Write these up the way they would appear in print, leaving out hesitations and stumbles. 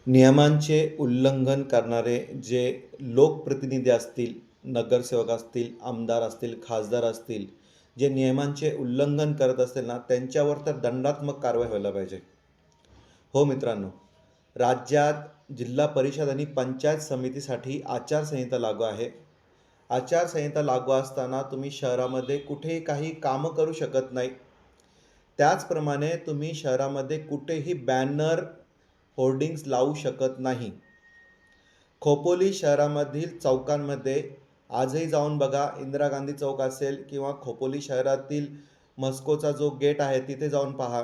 नियमांचे उल्लंघन करणारे जे लोकप्रतिनिधी असतील, नगरसेवक असतील, आमदार असतील, खासदार असतील, जे नियमांचे उल्लंघन करत असतील ना, त्यांच्यावर तर दंडात्मक कारवाई व्हायला पाहिजे. हो मित्रांनो, राज्यात जिल्हा परिषद आणि पंचायत समितीसाठी आचारसंहिता लागू आहे. आचारसंहिता लागू असताना तुम्ही शहरामध्ये कुठेही काही कामं करू शकत नाही. त्याचप्रमाणे तुम्ही शहरामध्ये कुठेही बॅनर, होर्डिंग्ज लावू शकत नाही. खोपोली शहरामधील चौकांमध्ये आजही जाऊन बघा, इंदिरा गांधी चौक असेल किंवा खोपोली शहरातील मस्कोचा जो गेट आहे तिथे जाऊन पहा.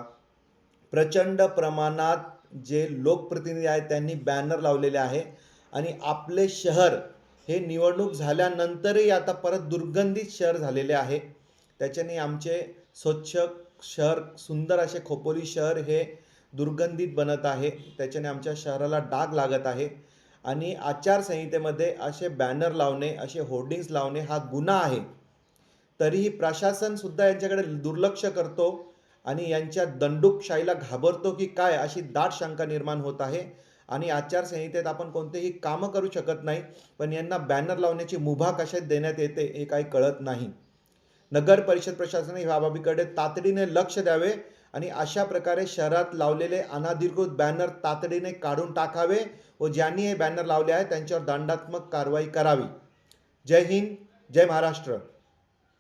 प्रचंड प्रमाणात जे लोकप्रतिनिधी आहेत त्यांनी बॅनर लावलेले आहे आणि आपले शहर हे निवडणूक झाल्यानंतरही आता परत दुर्गंधित शहर झालेले आहे. त्याच्याने आमचे स्वच्छ शहर, सुंदर असे खोपोली शहर हे दुर्गंधित बनत आहे. त्याच्याने आमच्या शहराला डाग लागत आहे आणि आचारसंहितेमध्ये असे बॅनर लावणे, असे होर्डिंग्स लावणे हा गुन्हा आहे. तरीही प्रशासनसुद्धा यांच्याकडे दुर्लक्ष करतो आणि यांच्या दंडुकशाहीला घाबरतो की काय, अशी दाट शंका निर्माण होत आहे. आणि आचारसंहितेत आपण कोणतेही कामं करू शकत नाही, पण यांना बॅनर लावण्याची मुभा कशात देण्यात येते हे काही कळत नाही. नगर परिषद प्रशासनाने ह्या बाबीकडे तातडीने लक्ष द्यावे आणि अशा प्रकारे शहरात लावलेले अनधिकृत बॅनर तातडीने काढून टाकावे व ज्यांनी हे बॅनर लावले आहे त्यांच्यावर दंडात्मक कारवाई करावी. जय हिंद, जय महाराष्ट्र.